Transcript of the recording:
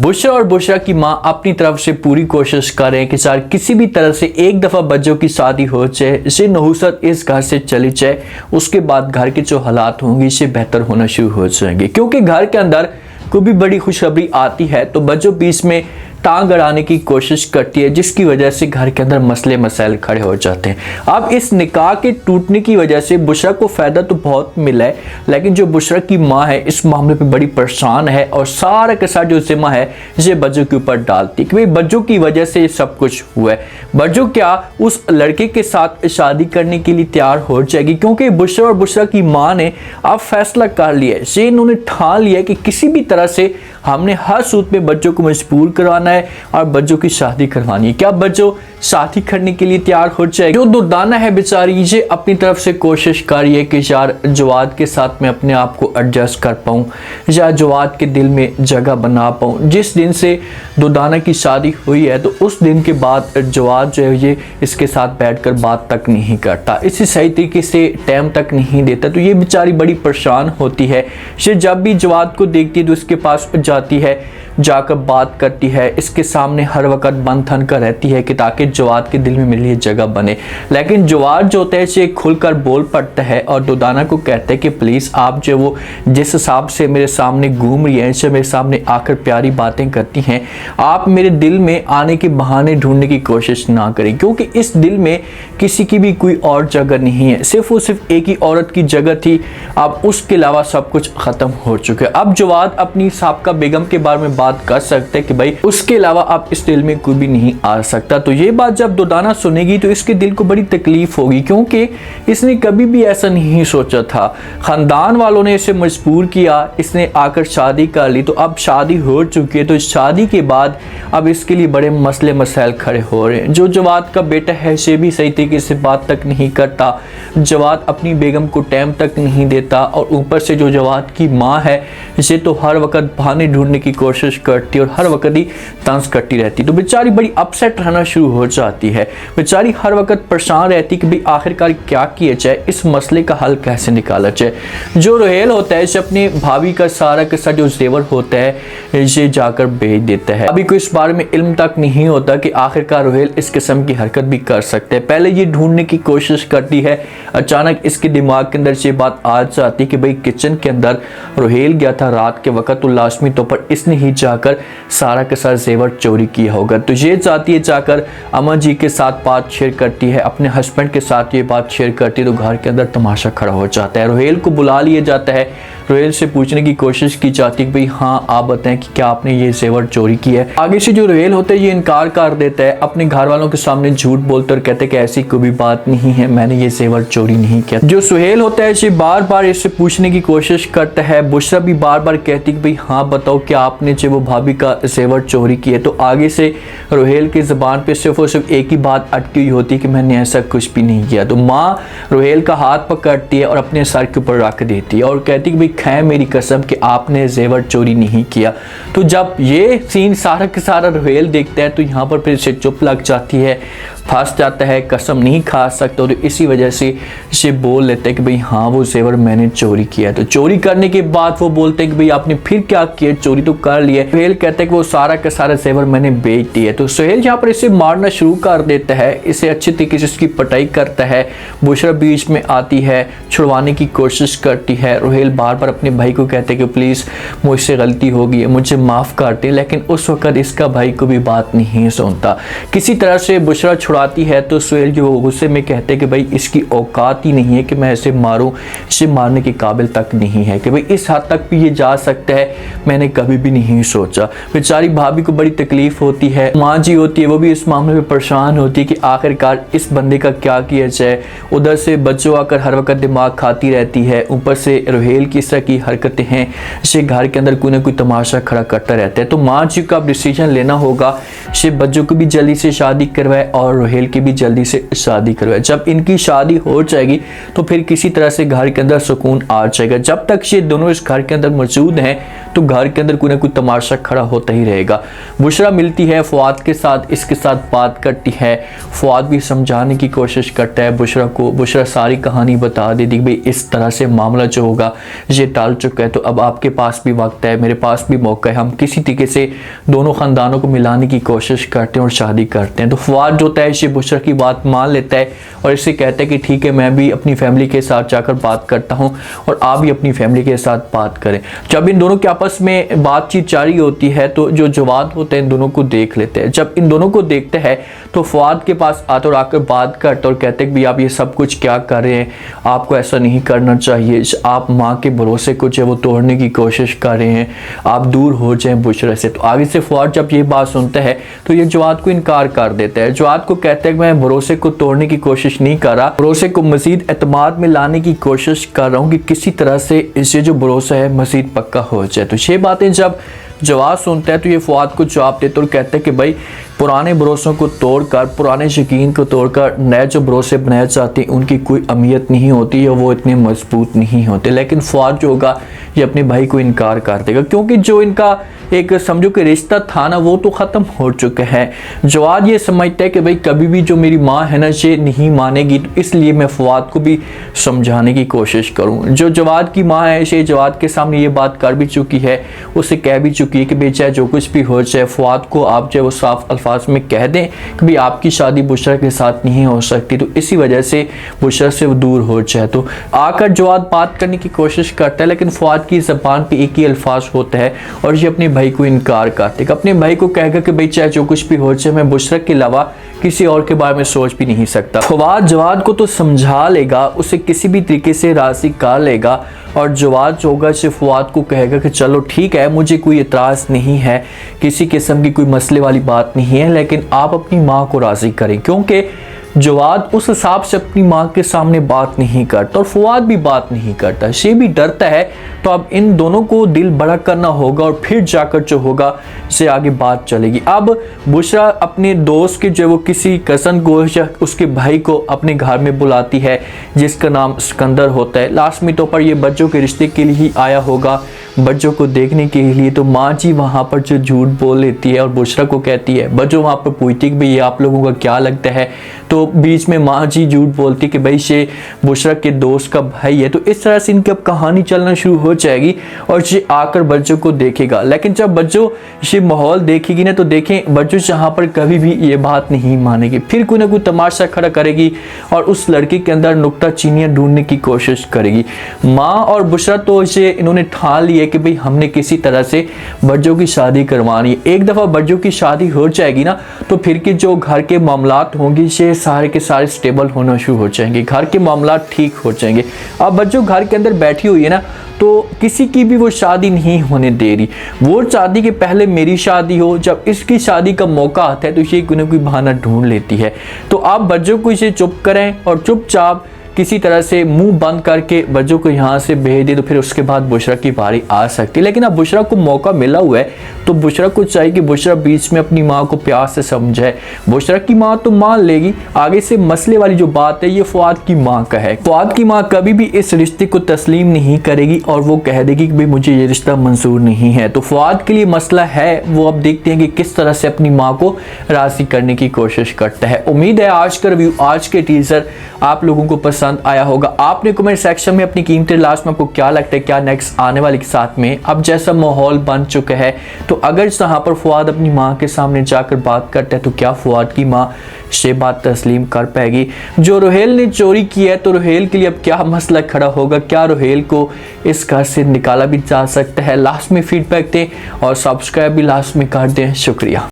बुशरा और बुशरा की मां अपनी तरफ से पूरी कोशिश कर रहे हैं कि यार किसी भी तरह से एक दफ़ा बच्चों की शादी हो जाए, इसे नहुसत इस घर से चली जाए, उसके बाद घर के जो हालात होंगे इसे बेहतर होना शुरू हो जाएंगे। क्योंकि घर के अंदर कोई भी बड़ी खुशखबरी आती है तो बच्चों बीच में टांग अड़ाने की कोशिश करती है, जिसकी वजह से घर के अंदर मसले मसाइल खड़े हो जाते हैं। अब इस निकाह के टूटने की वजह से बुशरा को फ़ायदा तो बहुत मिला है, लेकिन जो बुशरा की माँ है इस मामले पे बड़ी परेशान है और सारा के सारा जो जिम्मा है इसे बच्चों के ऊपर डालती है कि भाई बच्चों की वजह से सब कुछ हुआ है। बच्चों क्या उस लड़के के साथ शादी करने के लिए तैयार हो जाएगी, क्योंकि बुशरा और बुशरा की माँ ने अब फैसला कर लिया है, से इन्होंने ठान लिया कि किसी भी तरह से हमने हर सूरत में बच्चों को मजबूर करवाना है और बच्चों की शादी करवानी है। क्या बच्चों शादी करने के लिए तैयार हो जाए? जो दुर्दाना है बेचारी ये अपनी तरफ से कोशिश कर रही है कि यार जवाद के साथ मैं अपने आप को एडजस्ट कर पाऊँ या जवाद के दिल में जगह बना पाऊँ। जिस दिन से दुर्दाना की शादी हुई है तो उस दिन के बाद जवाद जो है ये इसके साथ बैठकर बात तक नहीं करता, इसे सही तरीके से टाइम तक नहीं देता। तो ये बेचारी बड़ी परेशान होती है। ये जब भी जवाद को देखती है तो इसके पास जाती है, जाकर बात करती है, इसके सामने हर वक्त बंद थन कर रहती है कि ताकि जवाद के दिल में मेरे लिए जगह बने। लेकिन जवाद जो होता है इसे खुलकर बोल पड़ता है और दुर्दाना को कहता है कि प्लीज़ आप जो वो जिस हिसाब से मेरे सामने घूम रही हैं, मेरे सामने आकर प्यारी बातें करती हैं, आप मेरे दिल में आने के बहाने ढूंढने की कोशिश ना करें, क्योंकि इस दिल में किसी की भी कोई और जगह नहीं है, सिर्फ और सिर्फ एक ही औरत की जगह थी। अब उसके अलावा सब कुछ ख़त्म हो चुका है। अब जवाद अपनी साबका बेगम के बारे में बात कर सकते हैं कि भाई उसके अलावा अब इस दिल में कोई भी नहीं आ सकता। तो ये बात जब दुर्दाना सुनेगी तो इसके दिल को बड़ी तकलीफ होगी, क्योंकि इसने कभी भी ऐसा नहीं सोचा था। खानदान वालों ने इसे मजबूर किया, इसने आकर शादी कर ली, तो अब शादी हो चुकी है। तो इस शादी के बाद अब इसके लिए बड़े मसले मसाइल खड़े हो रहे हैं। जो जवाद का बेटा है इसे भी सही तरीके से बात तक नहीं करता, जवाद अपनी बेगम को टाइम तक नहीं देता, और ऊपर से जो जवाद की माँ है इसे तो हर वक्त बहाने ढूंढने की कोशिश करती और हर वक्त ही तंज करती रहती। तो बेचारी बड़ी अपसेट रहना शुरू हो जाती है। बेचारी हर वक्त परेशान रहती कि भाई आखिरकार क्या किया जाए, इस मसले का हल कैसे निकाला जाए। जो रोहेल होता है इसे अपनी भाभी का सारा के साथ जो जेवर होता है इसे जाकर बेच देता है। अभी कोई इस बारे में इल्म तक नहीं होता कि आखिरकार रोहेल इस किस्म की हरकत भी कर सकते हैं। पहले ये ढूंढने की कोशिश करती है, अचानक इसके दिमाग के अंदर ये बात आ जाती कि भाई किचन के अंदर रोहेल गया था रात के वक्त, तो लाजमी तौर पर इसने ही जाकर सारा के साथ जेवर चोरी किया होगा। तो ये चाहती है जाकर अमन जी के साथ बात शेयर करती है, अपने हस्बैंड के साथ ये बात शेयर करती है। तो घर के अंदर तमाशा खड़ा हो जाता है। रोहेल को बुला लिया जाता है, रोहेल से पूछने की कोशिश की जाती है कि भाई हाँ आप बताएं कि क्या आपने ये जेवर चोरी किया है। आगे से जो रोहेल होता है ये इनकार कर देता है, अपने घर वालों के सामने झूठ बोलते और कहते हैं कि ऐसी कोई भी बात नहीं है, मैंने ये जेवर चोरी नहीं किया। जो सुहेल होता है इसे बार बार इससे पूछने की कोशिश करता है। बुशरा भी बार बार कहती कि भाई हाँ बताओ क्या आपने जो वो भाभी का जेवर चोरी किया। तो आगे से रोहेल की ज़बान पे सिर्फ और सिर्फ एक ही बात अटकी हुई होती है कि मैंने ऐसा कुछ भी नहीं किया। तो माँ रोहेल का हाथ पकड़ती है और अपने सर के ऊपर रख देती है और कहती कि भाई खैर मेरी कसम कि आपने जेवर चोरी नहीं किया। तो जब ये सीन सारा के सारा रोहेल देखता है तो यहाँ पर फिर से चुप लग जाती है, फंस जाता है, कसम नहीं खा सकता। तो इसी वजह से इसे बोल लेते हैं कि भाई हाँ वो जेवर मैंने चोरी किया। तो चोरी करने के बाद वो बोलते हैं कि भाई आपने फिर क्या किया, चोरी तो कर लिया। सोहेल कहता है कि वो सारा का सारा जेवर मैंने बेच दिया। तो सोहेल यहाँ पर इसे मारना शुरू कर देता है, इसे अच्छी तरीके से इसकी पिटाई करता है। बुशरा बीच में आती है, छुड़वाने की कोशिश करती है। रोहेल बार बार अपने भाई को कहते हैं कि प्लीज़ मुझसे गलती हो गई है, मुझे माफ़ कर दे, लेकिन उस वक्त इसका भाई को भी बात नहीं सुनता। किसी तरह से बुशरा छुड़ाती है तो सोहेल जो गुस्से में कहते हैं कि भाई इसकी औकात ही नहीं है कि मैं इसे मारूं, इसे मारने के काबिल तक नहीं है, कि भाई इस हद तक भी ये जा सकता है, मैंने कभी भी नहीं सोचा। बेचारी भाभी को बड़ी तकलीफ होती है। माँ जी होती है वो भी इस मामले में परेशान होती है कि आखिरकार इस बंदे का क्या किया जाए। उधर से बच्चों आकर हर वक्त दिमाग खाती रहती है, ऊपर से रोहेल की इस तरह की हरकतें हैं, इसे घर के अंदर कोई ना कोई तमाशा खड़ा करता रहता है। तो माँ जी को अब डिसीजन लेना होगा, इसे बच्चों को भी जल्दी से शादी करवाए और रोहेल की भी जल्दी से शादी करवाए। जब इनकी शादी हो जाएगी तो फिर किसी तरह से घर के अंदर सुकून आ जाएगा। जब तक ये दोनों इस घर के अंदर मौजूद हैं तो घर के अंदर कोई ना कोई तमाशा खड़ा होता ही रहेगा। बुशरा मिलती है फुआद के साथ, इसके साथ बात करती है। फुआद भी समझाने की कोशिश करता है बुशरा को। बुशरा सारी कहानी बता देती कि भाई इस तरह से मामला जो होगा चीज़ें टाल चुका है, तो अब आपके पास भी वक्त है, मेरे पास भी मौका है, हम किसी तरीके से दोनों ख़ानदानों को मिलाने की कोशिश करते हैं और शादी करते हैं। तो फवाद जो होता है इसे बुशरा की बात मान लेता है और इससे कहता है कि ठीक है, मैं भी अपनी फैमिली के साथ जाकर बात करता हूँ और आप भी अपनी फैमिली के साथ बात करें। जब इन दोनों के आपस में बातचीत जारी होती है तो जो जवाद होते हैं इन दोनों को देख लेते हैं। जब इन दोनों को देखते हैं तो फवाद के पास आते और आकर बात करते और कहते हैं कि आप ये सब कुछ क्या कर रहे हैं, आपको ऐसा नहीं करना चाहिए, आप माँ के भरोसे को जो है वो तोड़ने की कोशिश कर रहे हैं, आप दूर हो जाएं बुशरा से। तो आगे से फवाद जब ये बात सुनता है तो ये जवाद को इनकार कर देता है। जवाद को कहता है कि मैं भरोसे को तोड़ने की कोशिश नहीं कर रहा, भरोसे को मजीद एतमाद में लाने की कोशिश कर रहा हूँ कि किसी तरह से इससे जो भरोसा है मजीद पक्का हो जाए। तो ये बातें जब जवाब सुनता है तो ये फवाद को जवाब देता और कहता है कि भाई पुराने भरोसों को तोड़कर, पुराने यकीन को तोड़कर नए जो भरोसे बनाए जाते हैं उनकी कोई अहमियत नहीं होती या वो इतने मजबूत नहीं होते। लेकिन फवाद जो होगा ये अपने भाई को इनकार कर देगा, क्योंकि जो इनका एक समझो कि रिश्ता था ना वो तो ख़त्म हो चुका है। जवाद ये समझता है कि भाई कभी भी जो मेरी माँ है ना ये नहीं मानेगी, तो इसलिए मैं फवाद को भी समझाने की कोशिश करूँ। जो जवाद की माँ है ये जवाद के सामने ये बात कर भी चुकी है, उसे कह भी चुकी है कि भाई चाहे जो कुछ भी हो जाए फवाद को आप जो वो साफ अल्फाज में कह दें कि भाई आपकी शादी बुशरा के साथ नहीं हो सकती, तो इसी वजह से बुशरा से वो दूर हो जाए। तो आकर जवाद बात करने की कोशिश करता है लेकिन फवाद की ज़बान पे एक ही अल्फाज होता है और ये अपने भाई को इनकार करते। अपने भाई को कहेगा कि भाई चाहे जो कुछ भी हो जाए मैं बुशरा के अलावा किसी और के बारे में सोच भी नहीं सकता। फवाद जवाद को तो समझा लेगा, उसे किसी भी तरीके से राज़ी कर लेगा और जवाद जो होगा सिर्फ फवाद को कहेगा कि चलो ठीक है, मुझे कोई एतराज़ नहीं है, किसी किस्म की कोई मसले वाली बात नहीं है, लेकिन आप अपनी माँ को राज़ी करें। क्योंकि जवाद उस हिसाब से अपनी माँ के सामने बात नहीं करता और फवाद भी बात नहीं करता, ये भी डरता है। तो अब इन दोनों को दिल बड़ा करना होगा और फिर जाकर जो होगा से आगे बात चलेगी। अब बुशरा अपने दोस्त के जो वो किसी कज़न को या उसके भाई को अपने घर में बुलाती है जिसका नाम सिकंदर होता है। लास्ट में तो पर ये बच्चों के रिश्ते के लिए ही आया होगा, बच्चों को देखने के लिए। तो माँ जी वहाँ पर जो झूठ बोल लेती है और बुशरा को कहती है, बच्चों वहाँ पर पूछती कि भाई ये आप लोगों का क्या लगता है, तो बीच में माँ जी झूठ बोलती कि भाई ये बुशरा के दोस्त का भाई है। तो इस तरह से इनकी अब कहानी चलना शुरू हो जाएगी और ये आकर बच्चों को देखेगा। लेकिन जब बच्चों ये माहौल देखेगी ना तो देखें बच्चों यहाँ पर कभी भी ये बात नहीं मानेगी, फिर कोई ना कोई तमाशा खड़ा करेगी और उस लड़के के अंदर नुक्ताचीनियाँ ढूंढने की कोशिश करेगी। माँ और बुशरा तो ये इन्होंने ठान लिया कि भाई हमने किसी तरह से बच्चों की शादी करवानी है। एक दफ़ा बच्चों की शादी हो जाएगी ना तो फिर के जो घर के मामलात होंगे ये सारे के सारे स्टेबल होना शुरू हो जाएंगे, घर के मामलात ठीक हो जाएंगे। अब बच्चों घर के अंदर बैठी हुई है ना तो किसी की भी वो शादी नहीं होने दे रही, वो चाहती कि पहले मेरी शादी हो, जब इसकी शादी का मौका आता है तो ये कोई ना कोई बहाना ढूंढ लेती है। तो आप बच्चों को इसे चुप करें और चुपचाप किसी तरह से मुंह बंद करके बच्चों को यहाँ से भेज दे, तो फिर उसके बाद बुशरा की बारी आ सकती है। लेकिन अब बुशरा को मौका मिला हुआ है तो बुशरा को चाहिए कि बुशरा बीच में अपनी माँ को प्यार से समझाए। बुशरा की माँ तो मान लेगी, आगे से मसले वाली जो बात है ये फवाद की माँ का है। फवाद की माँ कभी भी इस रिश्ते को तस्लीम नहीं करेगी और वो कह देगी कि भाई मुझे ये रिश्ता मंजूर नहीं है। तो फवाद के लिए मसला है, वो अब देखते हैं कि किस तरह से अपनी माँ को राज़ी करने की कोशिश करता है। उम्मीद है आज का रिव्यू, आज के टीजर आप लोगों को पसंद आया होगा। आपने कमेंट सेक्शन में अपनी कीमती लास्ट में आपको क्या लगता है क्या नेक्स्ट आने वाले के साथ में। अब जैसा माहौल बन चुका है तो अगर यहाँ पर फवाद अपनी माँ के सामने जाकर बात करता है तो क्या फवाद की माँ ये बात तस्लीम कर पाएगी। जो रोहेल ने चोरी की है तो रोहेल के लिए अब क्या मसला खड़ा होगा, क्या रोहेल को इस घर से निकाला भी जा सकता है। लास्ट में फीडबैक दें और सब्सक्राइब भी लास्ट में कर दें। शुक्रिया।